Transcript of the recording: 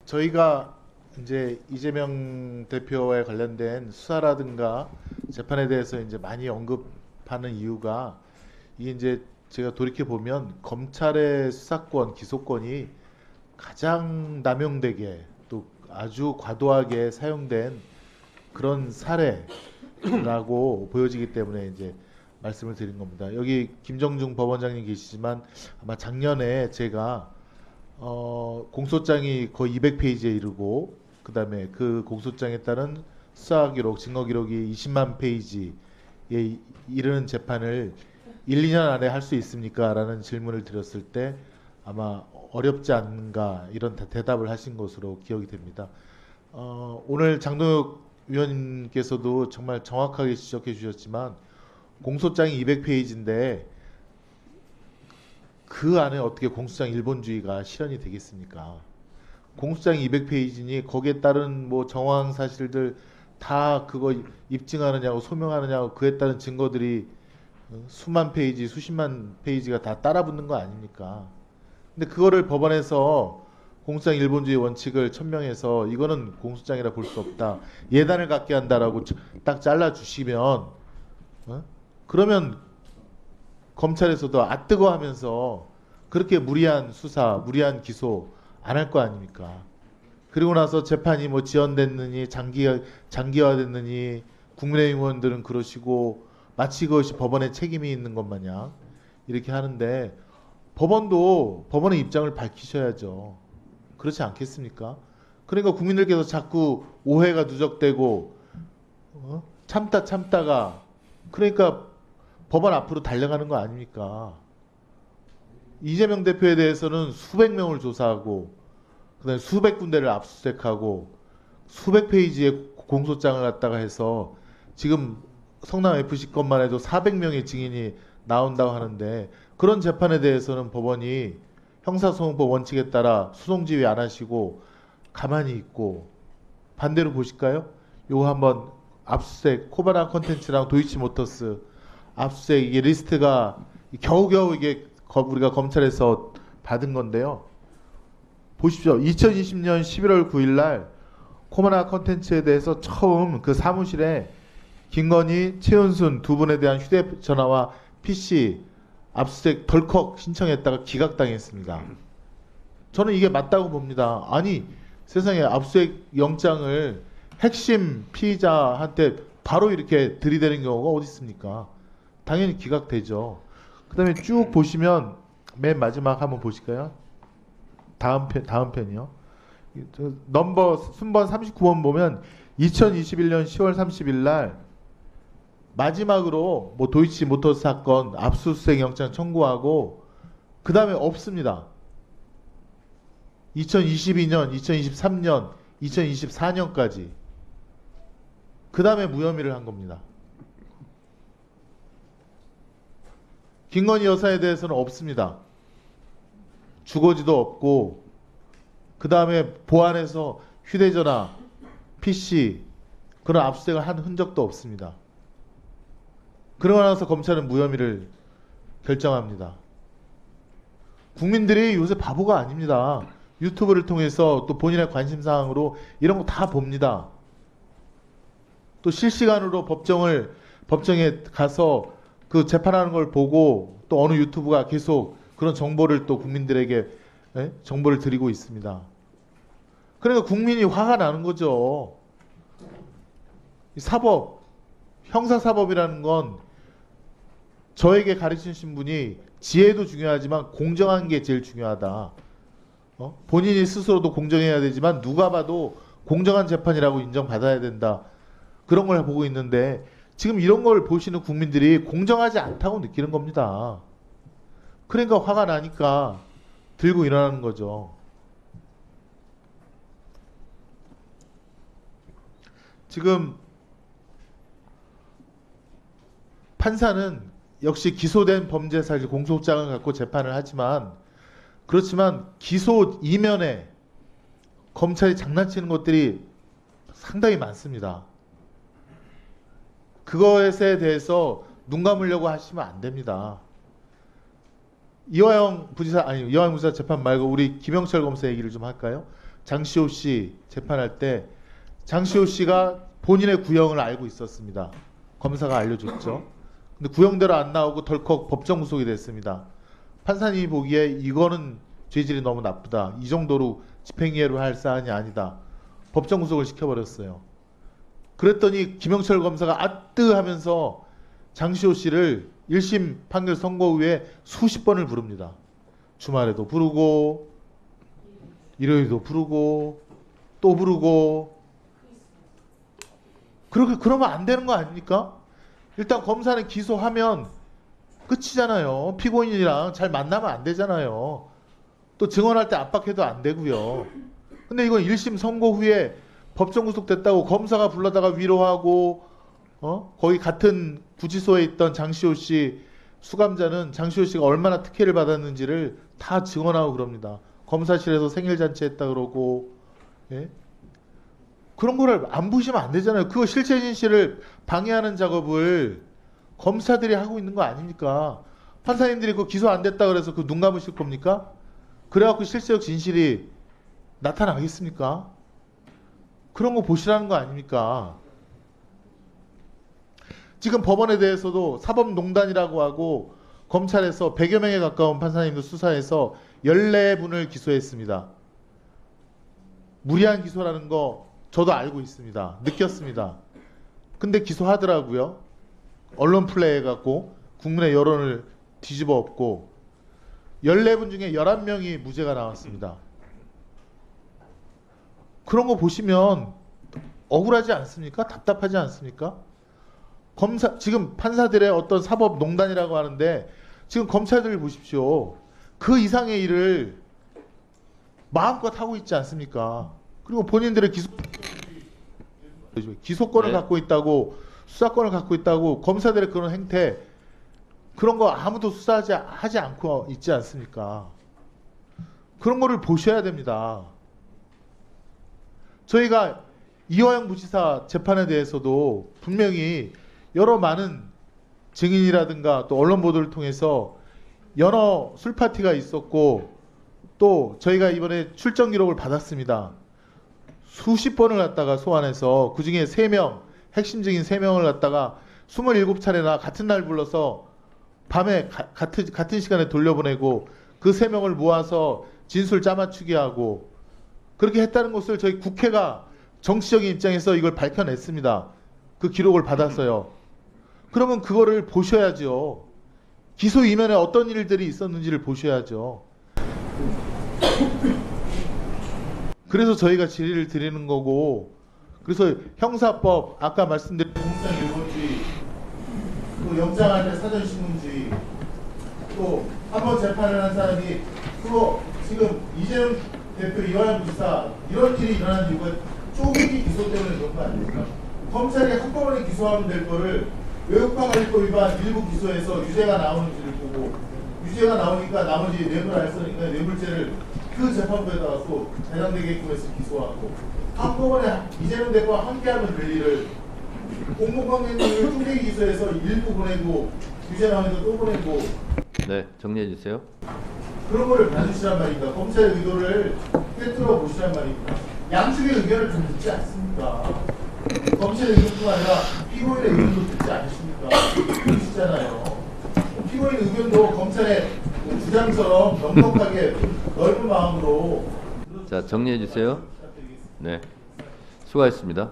저희가 이제 이재명 대표에 관련된 수사라든가 재판에 대해서 이제 많이 언급하는 이유가 이게 이제 제가 돌이켜 보면 검찰의 수사권, 기소권이 가장 남용되게 또 아주 과도하게 사용된 그런 사례라고 보여지기 때문에 이제 말씀을 드린 겁니다. 여기 김정중 법원장님 계시지만 아마 작년에 제가 공소장이 거의 200페이지에 이르고 그다음에 그 공소장에 따른 수사 기록, 증거 기록이 20만 페이지에 이르는 재판을 1, 2년 안에 할 수 있습니까? 라는 질문을 드렸을 때 아마 어렵지 않은가 이런 대답을 하신 것으로 기억이 됩니다. 오늘 장동혁 위원님께서도 정말 정확하게 지적해 주셨지만 공소장이 200페이지인데 그 안에 어떻게 공소장 일본주의가 실현이 되겠습니까? 공소장이 200페이지니 거기에 따른 뭐 정황 사실들 다 그거 입증하느냐고 소명하느냐고 그에 따른 증거들이 수만 페이지, 수십만 페이지가 다 따라붙는 거 아닙니까? 근데 그거를 법원에서 공소장 일본주의 원칙을 천명해서 이거는 공소장이라 볼 수 없다. 예단을 갖게 한다라고 딱 잘라주시면 그러면 검찰에서도 아 뜨거 하면서 그렇게 무리한 수사, 무리한 기소 안 할 거 아닙니까? 그리고 나서 재판이 뭐 지연됐느니 장기화됐느니 국민의힘 의원들은 그러시고 마치 그것이 법원의 책임이 있는 것 마냥 이렇게 하는데 법원도 법원의 입장을 밝히셔야죠. 그렇지 않겠습니까? 그러니까 국민들께서 자꾸 오해가 누적되고 참다가 그러니까 법원 앞으로 달려가는 거 아닙니까? 이재명 대표에 대해서는 수백 명을 조사하고 그다음에 수백 군데를 압수수색하고 수백 페이지의 공소장을 갖다가 해서 지금 성남 FC 것만 해도 400명의 증인이 나온다고 하는데 그런 재판에 대해서는 법원이 형사소송법 원칙에 따라 수송지휘 안 하시고 가만히 있고 반대로 보실까요? 요거 한번 압수수색 코바나 컨텐츠랑 도이치모터스 압수수색 이게 리스트가 겨우겨우 이게 우리가 검찰에서 받은 건데요. 보십시오. 2020년 11월 9일 날 코바나 컨텐츠에 대해서 처음 그 사무실에 김건희, 최은순 두 분에 대한 휴대전화와 PC 압수수색 덜컥 신청했다가 기각당했습니다. 저는 이게 맞다고 봅니다. 아니 세상에 압수수색 영장을 핵심 피의자한테 바로 이렇게 들이대는 경우가 어디 있습니까? 당연히 기각되죠. 그 다음에 쭉 보시면 맨 마지막 한번 보실까요? 다음 편이요. 넘버 순번 39번 보면 2021년 10월 30일 날 마지막으로 뭐 도이치모터스 사건 압수수색 영장 청구하고 그 다음에 없습니다. 2022년, 2023년, 2024년까지 그 다음에 무혐의를 한 겁니다. 김건희 여사에 대해서는 없습니다. 주거지도 없고 그 다음에 보안해서 휴대전화, PC 그런 압수수색을 한 흔적도 없습니다. 그러고 나서 검찰은 무혐의를 결정합니다. 국민들이 요새 바보가 아닙니다. 유튜브를 통해서 또 본인의 관심사항으로 이런 거 다 봅니다. 또 실시간으로 법정에 가서 그 재판하는 걸 보고 또 어느 유튜브가 계속 그런 정보를 또 국민들에게 정보를 드리고 있습니다. 그러니까 국민이 화가 나는 거죠. 사법, 형사사법이라는 건 저에게 가르치신 분이 지혜도 중요하지만 공정한 게 제일 중요하다. 본인이 스스로도 공정해야 되지만 누가 봐도 공정한 재판이라고 인정받아야 된다. 그런 걸 보고 있는데 지금 이런 걸 보시는 국민들이 공정하지 않다고 느끼는 겁니다. 그러니까 화가 나니까 들고 일어나는 거죠. 지금 판사는 역시 기소된 범죄 사실 공소장을 갖고 재판을 하지만 그렇지만 기소 이면에 검찰이 장난치는 것들이 상당히 많습니다. 그것에 대해서 눈 감으려고 하시면 안 됩니다. 이화영 부지사 재판 말고 우리 김영철 검사 얘기를 좀 할까요? 장시호 씨 재판할 때 장시호 씨가 본인의 구형을 알고 있었습니다. 검사가 알려줬죠. 근데 구형대로 안 나오고 덜컥 법정 구속이 됐습니다. 판사님이 보기에 이거는 죄질이 너무 나쁘다. 이 정도로 집행유예로 할 사안이 아니다. 법정 구속을 시켜버렸어요. 그랬더니 김영철 검사가 아뜨 하면서 장시호 씨를 1심 판결 선고 후에 수십 번을 부릅니다. 주말에도 부르고 일요일도 부르고 또 부르고. 그러면 안 되는 거 아닙니까? 일단 검사는 기소하면 끝이잖아요. 피고인이랑 잘 만나면 안 되잖아요. 또 증언할 때 압박해도 안 되고요. 근데 이건 1심 선고 후에 법정 구속됐다고 검사가 불러다가 위로하고 거기 같은 구치소에 있던 장시호 씨 수감자는 장시호 씨가 얼마나 특혜를 받았는지를 다 증언하고 그럽니다. 검사실에서 생일잔치 했다 그러고. 예? 그런 거를 안 보시면 안 되잖아요. 그거 실체 진실을 방해하는 작업을 검사들이 하고 있는 거 아닙니까? 판사님들이 그 기소 안 됐다 그래서 그 눈 감으실 겁니까? 그래갖고 실체적 진실이 나타나겠습니까? 그런 거 보시라는 거 아닙니까? 지금 법원에 대해서도 사법농단이라고 하고 검찰에서 100여 명에 가까운 판사님들 수사해서 14분을 기소했습니다. 무리한 기소라는 거 저도 알고 있습니다. 느꼈습니다. 근데 기소하더라고요. 언론 플레이 해갖고 국민의 여론을 뒤집어 엎고 14분 중에 11명이 무죄가 나왔습니다. 그런 거 보시면 억울하지 않습니까? 답답하지 않습니까? 지금 판사들의 어떤 사법농단이라고 하는데 지금 검찰들 보십시오. 그 이상의 일을 마음껏 하고 있지 않습니까? 그리고 본인들의 기소권을 갖고 있다고, 수사권을 갖고 있다고 검사들의 그런 행태, 그런 거 아무도 하지 않고 있지 않습니까? 그런 거를 보셔야 됩니다. 저희가 이화영 부지사 재판에 대해서도 분명히 여러 많은 증인이라든가 또 언론 보도를 통해서 연어 술파티가 있었고 또 저희가 이번에 출정 기록을 받았습니다. 수십 번을 갖다가 소환해서 그중에 3명, 핵심 증인 3명을 갖다가 27차례나 같은 날 불러서 밤에 같은 시간에 돌려보내고 그 3명을 모아서 진술 짜맞추기 하고 그렇게 했다는 것을 저희 국회가 정치적인 입장에서 이걸 밝혀냈습니다. 그 기록을 받았어요. 그러면 그거를 보셔야죠. 기소 이면에 어떤 일들이 있었는지를 보셔야죠. 그래서 저희가 질의를 드리는 거고, 그래서 형사법 아까 말씀드린 공무상 일본주의, 또 영장할 때 사전신문주의, 또 한 번 재판을 한 사람이 그거 지금 이재용 대표 이화영 부지사 이런 일이 일어난 이유가 쪼개기 기소 때문에 그런 거 아닙니까? 검찰이 한꺼번에 기소하면 될 거를 외국화관리법 위반 일부 기소해서 유죄가 나오는지를 보고 유죄가 나오니까 나머지 뇌물 알선이니까 뇌물죄를 그 재판부에다가 또 대상되게끔 해서 기소하고 한꺼번에 이재명 대표와 함께하면 될 일을 공공관계인을 쪼개기 기소해서 일부 보내고 유죄 나오니까 또 보내고. 네, 정리해 주세요. 그런 거를 봐주시란 말입니다. 검찰의 의도를 꿰뚫어 보시란 말입니다. 양측의 의견을 좀 듣지 않습니까? 검찰의 의견뿐 아니라 피고인의 의견도 듣지 않으십니까? 그러시잖아요. 피고인 의견도 검찰의 주장처럼 넉넉하게 넓은 마음으로. 자, 정리해 주세요. 네, 수고하셨습니다.